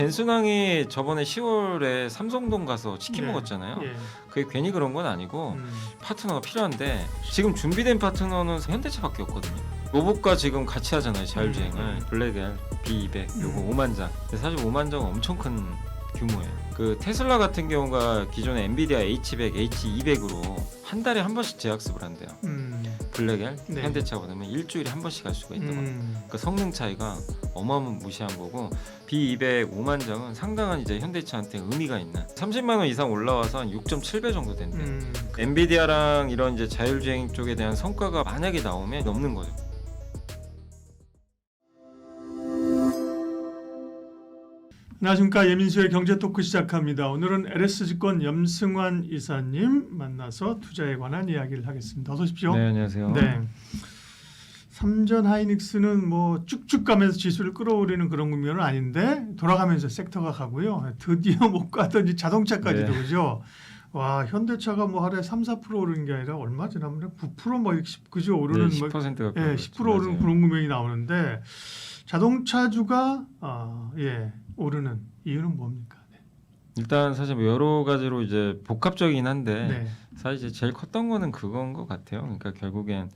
랜순왕이 저번에 10월에 삼성동 가서 치킨 네. 먹었잖아요. 예. 그게 괜히 그런 건 아니고 파트너가 필요한데 지금 준비된 파트너는 현대차밖에 없거든요. 로봇과 지금 같이 하잖아요. 자율주행을. 블랙엘 B200 요거 5만 장. 근데 사실 5만 장은 엄청 큰 규모예요. 그 테슬라 같은 경우가 기존의 엔비디아 H100, H200으로 한 달에 한 번씩 재학습을 한대요. 블랙엘 네. 현대차가 보면 일주일에 한 번씩 할 수가 있다고. 그 성능 차이가 어마무시한 거고 B200 5만 장은 상당한 이제 현대차한테 의미가 있는 30만 원 이상 올라와서 한 6.7배 정도 된대요. 엔비디아랑 이런 이제 자율주행 쪽에 대한 성과가 만약에 나오면 넘는 거죠. 안녕하십니까. 예민수의 경제토크 시작합니다. 오늘은 LS증권 염승환 이사님 만나서 투자에 관한 이야기를 하겠습니다. 어서 오십시오. 네, 안녕하세요. 네. 삼전 하이닉스는 뭐 쭉쭉 가면서 지수를 끌어올리는 그런 국면은 아닌데 돌아가면서 섹터가 가고요. 드디어 못 가던 자동차까지도 네. 그죠. 와, 현대차가 뭐 하루에 3-4% 오르는 게 아니라 얼마 지나면 9% 뭐 그죠 오르는 네, 뭐 10% 가까이. 예, 10% 오르는 그런 국면이 나오는데 자동차주가 오르는 이유는 뭡니까? 네. 일단 사실 뭐 여러 가지로 이제 복합적이긴 한데 네. 사실 이제 제일 컸던 거는 그건 것 같아요. 그러니까 결국엔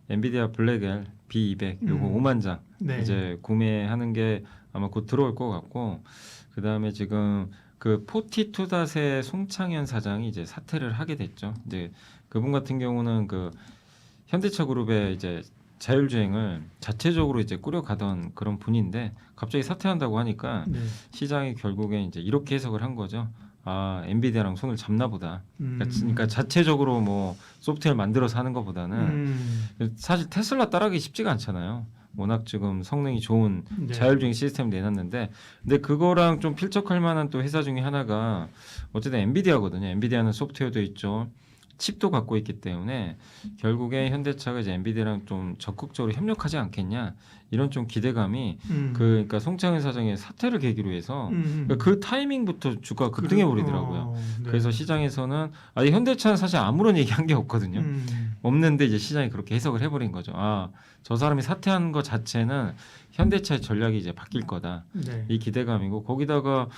엔비디아 블랙엘 B200 요거 5만 장 네. 이제 구매하는 게 아마 곧 들어올 것 같고 그 다음에 지금 그 포티투닷의 송창현 사장이 이제 사퇴를 하게 됐죠. 이제 그분 같은 경우는 그 현대차 그룹의 이제 자율주행을 자체적으로 이제 꾸려가던 그런 분인데 갑자기 사퇴한다고 하니까 네. 시장이 결국엔 이제 이렇게 해석을 한 거죠. 아, 엔비디아랑 손을 잡나 보다. 그러니까 자체적으로 뭐 소프트웨어를 만들어서 하는 것보다는 사실 테슬라 따라가기 쉽지가 않잖아요. 워낙 지금 성능이 좋은 네. 자율주행 시스템을 내놨는데 근데 그거랑 좀 필적할 만한 또 회사 중에 하나가 어쨌든 엔비디아거든요. 엔비디아는 소프트웨어도 있죠. 칩도 갖고 있기 때문에 결국에 현대차가 이제 엔비디아랑 좀 적극적으로 협력하지 않겠냐 이런 좀 기대감이 그러니까 송창현 사장의 사퇴를 계기로 해서 그러니까 그 타이밍부터 주가가 급등해 버리더라고요. 네. 그래서 시장에서는 이 현대차는 사실 아무런 얘기한 게 없거든요. 없는데 이제 시장이 그렇게 해석을 해버린 거죠. 아, 저 사람이 사퇴하는 것 자체는 현대차의 전략이 이제 바뀔 거다. 네. 이 기대감이고 거기다가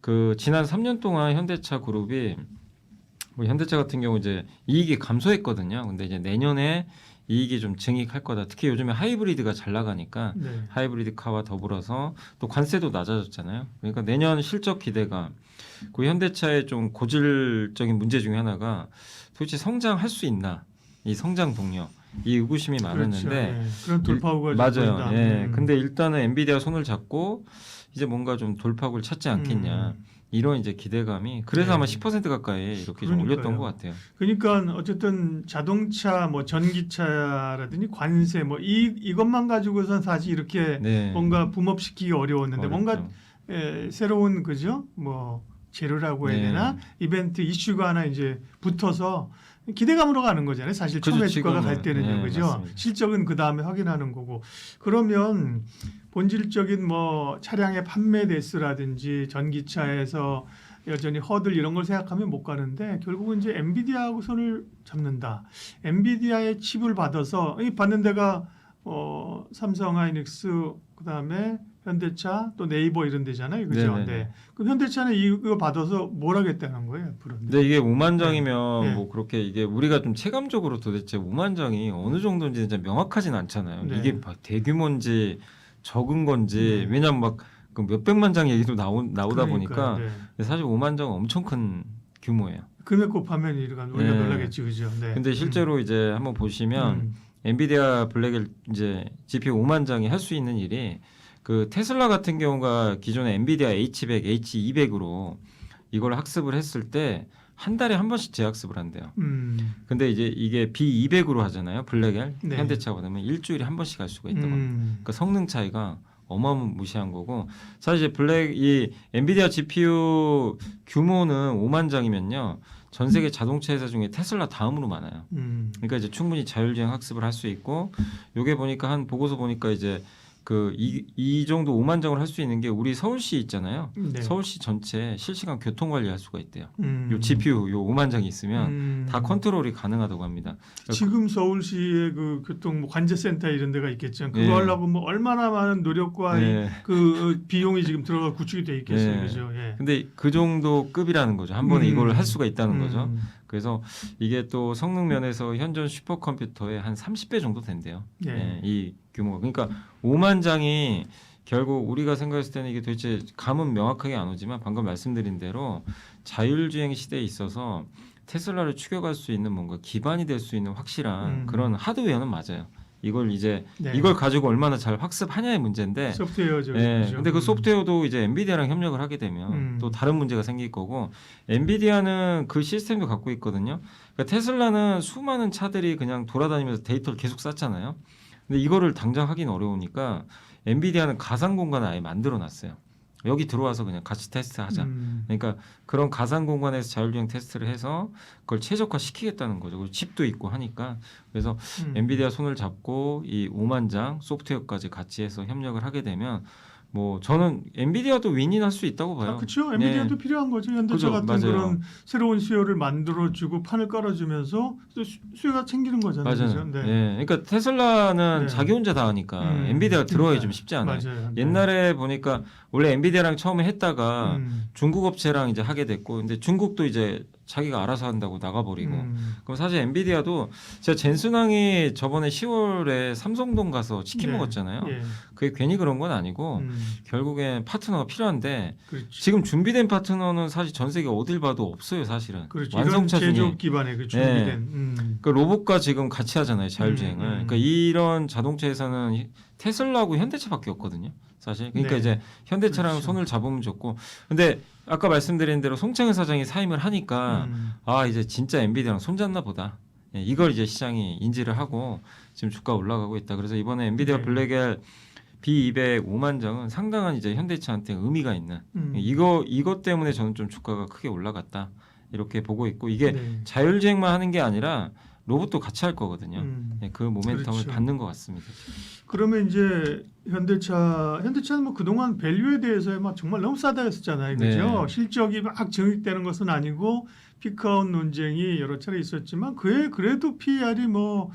그 지난 3년 동안 현대차 그룹이 뭐 현대차 같은 경우 이제 이익이 감소했거든요. 근데 이제 내년에 이익이 좀 증익할 거다. 특히 요즘에 하이브리드가 잘 나가니까 네. 하이브리드 카와 더불어서 또 관세도 낮아졌잖아요. 그러니까 내년 실적 기대가 그 현대차의 좀 고질적인 문제 중에 하나가 도대체 성장할 수 있나? 이 성장 동력, 이 의구심이 많았는데 그렇죠. 네. 그런 돌파구가 맞아요. 보인다. 예. 근데 일단은 엔비디아 손을 잡고 이제 뭔가 좀 돌파구를 찾지 않겠냐. 이런 이제 기대감이 그래서 네. 아마 10% 가까이 이렇게 좀 올렸던 그러니까요. 것 같아요. 그러니까 어쨌든 자동차 뭐 전기차라든지 관세 뭐 이것만 가지고선 사실 이렇게 네. 뭔가 붐업시키기 어려웠는데 어렵죠. 뭔가 새로운 그죠 뭐 재료라고 해야 네. 되나 이벤트 이슈가 하나 이제 붙어서 기대감으로 가는 거잖아요. 사실 그죠, 처음에 주가가 지금은. 갈 때는요, 네, 그죠? 맞습니다. 실적은 그 다음에 확인하는 거고. 그러면 본질적인 뭐 차량의 판매 대수라든지 전기차에서 여전히 허들 이런 걸 생각하면 못 가는데 결국은 이제 엔비디아하고 손을 잡는다. 엔비디아의 칩을 받아서 이 받는 데가 삼성 하이닉스 그다음에 현대차 또 네이버 이런 데잖아요. 그죠? 네네네. 네. 그럼 현대차는 이거 받아서 뭘 하겠다는 거예요, 앞으로. 근데 이게 5만 장이면 네. 뭐 그렇게 이게 우리가 좀 체감적으로 도대체 5만 장이 어느 정도인지 진짜 명확하진 않잖아요. 네. 이게 막 대규모인지 적은 건지 네. 왜냐면 막 그 몇백만 장 얘기도 나오다 보니까 그러니까요. 네. 근데 사실 5만 장은 엄청 큰 규모예요. 금액 곱하면 우리가 네. 놀라겠지, 그죠? 네. 근데 실제로 이제 한번 보시면 음. 엔비디아 블랙엘 이제 GPU 5만 장이 할 수 있는 일이 그 테슬라 같은 경우가 기존의 엔비디아 H100, H200으로 이걸 학습을 했을 때 한 달에 한 번씩 재학습을 한대요. 근데 이제 이게 B200으로 하잖아요. 블랙엘 네. 현대차가 되면 일주일에 한 번씩 할 수가 있다고 합니다. 그러니까 성능 차이가 어마무시한 거고 사실 이제 이 엔비디아 GPU 규모는 5만 장이면요. 전 세계 자동차 회사 중에 테슬라 다음으로 많아요. 그러니까 이제 충분히 자율주행 학습을 할 수 있고 요게 보니까 한 보고서 보니까 이제 이 정도 5만 정을 할 수 있는 게 우리 서울시 있잖아요. 네. 서울시 전체 실시간 교통 관리할 수가 있대요. 음. 요 GPU 요 5만 장이 있으면 다 컨트롤이 가능하다고 합니다. 지금 서울시의 그 교통 뭐 관제센터 이런 데가 있겠죠. 그거 네. 하려고 뭐 얼마나 많은 노력과 네. 그 비용이 지금 들어가 구축이 돼 있겠어요, 네. 그죠? 예. 근데 그 정도 급이라는 거죠. 한 번에 이걸 할 수가 있다는 거죠. 음. 그래서 이게 또 성능 면에서 현존 슈퍼컴퓨터의 한 30배 정도 된대요. 예. 예, 이 규모가. 그러니까 5만 장이 결국 우리가 생각했을 때는 이게 도대체 감은 명확하게 안 오지만 방금 말씀드린 대로 자율주행 시대에 있어서 테슬라를 추격할 수 있는 뭔가 기반이 될 수 있는 확실한 그런 하드웨어는 맞아요. 이걸 이제 네. 이걸 가지고 얼마나 잘 학습하냐의 문제인데 소프트웨어죠. 예, 그죠? 근데 그 소프트웨어도 이제 엔비디아랑 협력을 하게 되면 또 다른 문제가 생길 거고 엔비디아는 그 시스템도 갖고 있거든요. 그러니까 테슬라는 수많은 차들이 그냥 돌아다니면서 데이터를 계속 쌓잖아요. 근데 이거를 당장 하긴 어려우니까 엔비디아는 가상 공간을 아예 만들어 놨어요. 여기 들어와서 그냥 같이 테스트하자. 그러니까 그런 가상 공간에서 자율주행 테스트를 해서 그걸 최적화 시키겠다는 거죠. 그리고 칩도 있고 하니까 그래서 엔비디아 손을 잡고 이 5만 장 소프트웨어까지 같이 해서 협력을 하게 되면 뭐 저는 엔비디아도 윈윈할 수 있다고 봐요. 그렇죠. 엔비디아도 필요한 거죠. 현대차 그죠, 같은 맞아요. 그런 새로운 수요를 만들어주고 판을 깔아주면서 또 수요가 챙기는 거잖아요. 맞아요. 그죠? 네. 예, 그러니까 테슬라는 네. 자기 혼자 다 하니까 엔비디아가 들어가기 좀 쉽지 않아요. 맞아요. 네. 옛날에 보니까 원래 엔비디아랑 처음에 했다가 중국 업체랑 이제 하게 됐고, 근데 중국도 이제 자기가 알아서 한다고 나가버리고. 그럼 사실 엔비디아도 제가 젠순항이 저번에 10월에 삼성동 가서 치킨 네. 먹었잖아요. 예. 그게 괜히 그런 건 아니고 결국엔 파트너가 필요한데 그렇죠. 지금 준비된 파트너는 사실 전 세계 어딜 봐도 없어요, 사실은. 그렇죠. 완성차 이런 중에. 제조업 기반의 그 준비된. 그 로봇과 지금 같이 하잖아요, 자율주행을. 음. 그러니까 이런 자동차에서는 테슬라하고 현대차밖에 없거든요, 사실. 그러니까 네. 이제 현대차랑 그렇죠. 손을 잡으면 좋고. 근데 아까 말씀드린 대로 송창현 사장이 사임을 하니까 아 이제 진짜 엔비디아랑 손잡나 보다. 예, 이걸 이제 시장이 인지를 하고 지금 주가 올라가고 있다. 그래서 이번에 엔비디아 네. 블랙엘 B200 5만 장은 상당한 이제 현대차한테 의미가 있는 이것 때문에 저는 좀 주가가 크게 올라갔다 이렇게 보고 있고 이게 네. 자율주행만 하는 게 아니라 로봇도 같이 할 거거든요. 예, 그 모멘텀을 그렇죠. 받는 것 같습니다. 그러면 이제 현대차는 뭐 그동안 밸류에 대해서 막 정말 너무 싸다 했었잖아요. 그죠? 네. 실적이 막 증액되는 것은 아니고 피크아웃 논쟁이 여러 차례 있었지만 그래도 PER이 뭐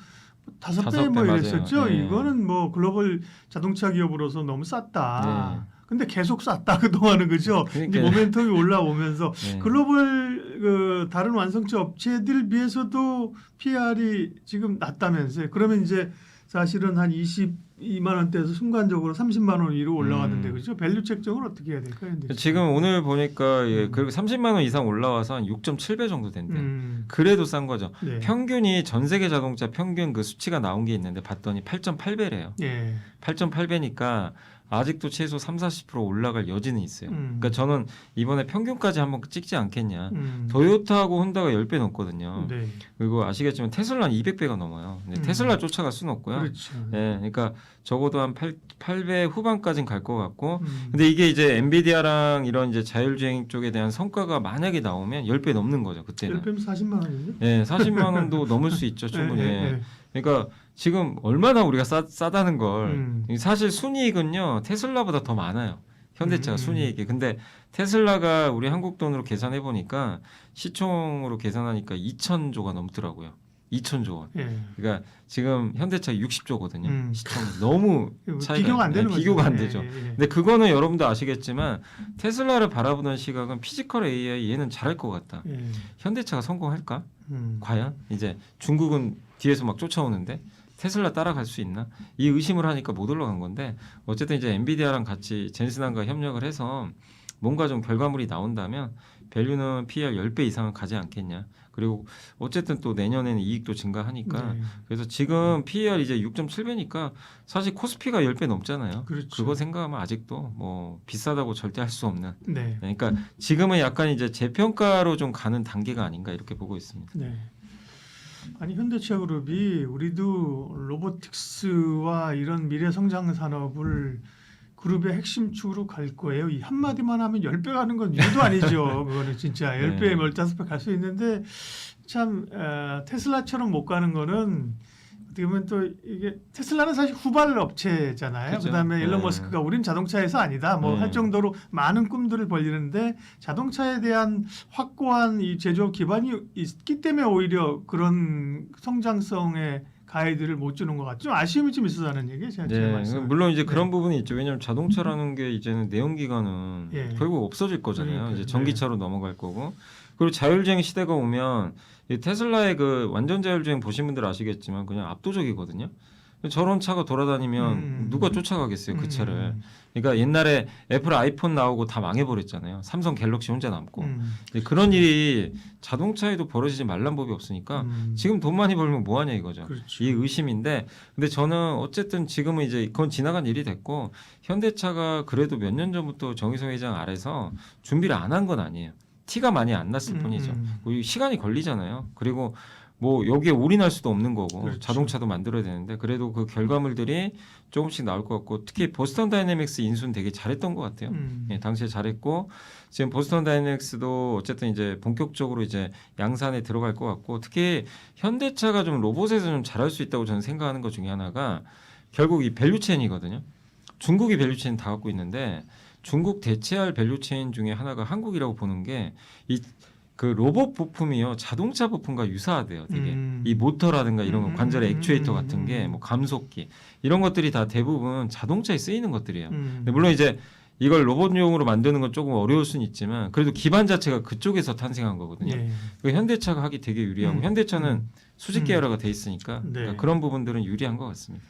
5배 뭐 맞아요. 이랬었죠. 네. 이거는 뭐 글로벌 자동차 기업으로서 너무 쌌다. 네. 근데 계속 쌌다 그동안은 그죠? 이제 그러니까요. 모멘텀이 올라오면서 네. 글로벌 그 다른 완성차 업체들 비해서도 PR이 지금 낮다면서요. 그러면 이제 사실은 한 22만 원대에서 순간적으로 30만 원 위로 올라왔는데 그죠? 밸류 책정을 어떻게 해야 될까요? 현대차? 지금 오늘 보니까 예, 그리고 30만 원 이상 올라와서 한 6.7배 정도 된대요. 그래도 싼 거죠. 네. 평균이 전 세계 자동차 평균 그 수치가 나온 게 있는데 봤더니 8.8배래요. 예. 8.8배니까 아직도 최소 30-40% 올라갈 여지는 있어요. 그러니까 저는 이번에 평균까지 한번 찍지 않겠냐. 도요타하고 혼다가 10배 넘거든요. 네. 그리고 아시겠지만 테슬라는 200배가 넘어요. 근데 테슬라 쫓아갈 수는 없고요. 그렇죠. 예, 그러니까 적어도 한 8배 후반까지는 갈 것 같고, 근데 이게 이제 엔비디아랑 이런 이제 자율주행 쪽에 대한 성과가 만약에 나오면 10배 넘는 거죠. 그때는. 10배면 40만 원이요? 예, 40만 원도 넘을 수 있죠, 충분히. 예. 그러니까 지금 얼마나 우리가 싸다는 걸 사실 순이익은요 테슬라보다 더 많아요. 현대차가 순이익이. 근데 테슬라가 우리 한국 돈으로 계산해 보니까 시총으로 계산하니까 2,000조가 넘더라고요. 2,000조 원. 예. 그러니까 지금 현대차 60조거든요. 시총 너무 차이가 비교가 안 되는 거죠. 비교가 안 예, 되죠. 예, 예. 근데 그거는 여러분도 아시겠지만 테슬라를 바라보는 시각은 피지컬 AI 얘는 잘할 것 같다. 예. 현대차가 성공할까? 과연 이제 중국은 뒤에서 막 쫓아오는데 테슬라 따라갈 수 있나? 이 의심을 하니까 못 올라간 건데 어쨌든 이제 엔비디아랑 같이 젠슨항과 협력을 해서 뭔가 좀 결과물이 나온다면 밸류는 PER 10배 이상은 가지 않겠냐. 그리고 어쨌든 또 내년에는 이익도 증가하니까 네. 그래서 지금 PER 이제 6.7배니까 사실 코스피가 10배 넘잖아요. 그렇죠. 그거 생각하면 아직도 뭐 비싸다고 절대 할 수 없는. 네. 그러니까 지금은 약간 이제 재평가로 좀 가는 단계가 아닌가 이렇게 보고 있습니다. 네. 아니 현대차 그룹이 우리도 로보틱스와 이런 미래 성장 산업을 그룹의 핵심 축으로 갈 거예요. 이 한마디만 하면 10배 가는 건 일도 아니죠. 그거는 진짜 10배, 네. 15배 갈 수 있는데 참 테슬라처럼 못 가는 거는 어떻게 보면 또 이게 테슬라는 사실 후발 업체잖아요. 그죠. 그다음에 일론 네. 머스크가 우린 자동차에서 아니다 뭐 네. 할 정도로 많은 꿈들을 벌리는데 자동차에 대한 확고한 이 제조업 기반이 있기 때문에 오히려 그런 성장성의 가이드를 못 주는 것 같죠. 좀 아쉬움이 좀 있어서 하는 얘기예요. 제가 제 네, 말씀. 물론 이제 네. 그런 부분이 있죠. 왜냐하면 자동차라는 게 이제는 내연기관은 예. 결국 없어질 거잖아요. 그러니까요. 이제 전기차로 넘어갈 거고. 그리고 자율주행 시대가 오면 이 테슬라의 그 완전 자율주행 보신 분들 아시겠지만 그냥 압도적이거든요. 저런 차가 돌아다니면 누가 쫓아가겠어요, 그 차를. 그러니까 옛날에 애플 아이폰 나오고 다 망해버렸잖아요. 삼성 갤럭시 혼자 남고. 근데 그런 일이 자동차에도 벌어지지 말란 법이 없으니까 지금 돈 많이 벌면 뭐 하냐 이거죠. 그렇죠. 이 의심인데 근데 저는 어쨌든 지금은 이제 그건 지나간 일이 됐고 현대차가 그래도 몇 년 전부터 정의성 회장 아래서 준비를 안 한 건 아니에요. 티가 많이 안 났을 뿐이죠. 뭐 시간이 걸리잖아요. 그리고 뭐 여기에 올인할 수도 없는 거고 그렇죠. 자동차도 만들어야 되는데 그래도 그 결과물들이 조금씩 나올 것 같고 특히 보스턴 다이내믹스 인수는 되게 잘했던 것 같아요. 예, 당시에 잘했고 지금 보스턴 다이내믹스도 어쨌든 이제 본격적으로 이제 양산에 들어갈 것 같고 특히 현대차가 좀 로봇에서 좀 잘할 수 있다고 저는 생각하는 것 중에 하나가 결국 이 밸류체인이거든요. 중국이 밸류체인 다 갖고 있는데 중국 대체할 밸류체인 중에 하나가 한국이라고 보는 게 그 로봇 부품이요 자동차 부품과 유사하대요. 되게 이 모터라든가 이런 거 관절의 액추에이터 같은 게 뭐 감속기 이런 것들이 다 대부분 자동차에 쓰이는 것들이에요. 근데 물론 이제 이걸 로봇용으로 만드는 건 조금 어려울 수는 있지만 그래도 기반 자체가 그쪽에서 탄생한 거거든요. 예. 그 현대차가 하기 되게 유리하고 현대차는 수직 계열화가 돼 있으니까 네. 그러니까 그런 부분들은 유리한 것 같습니다.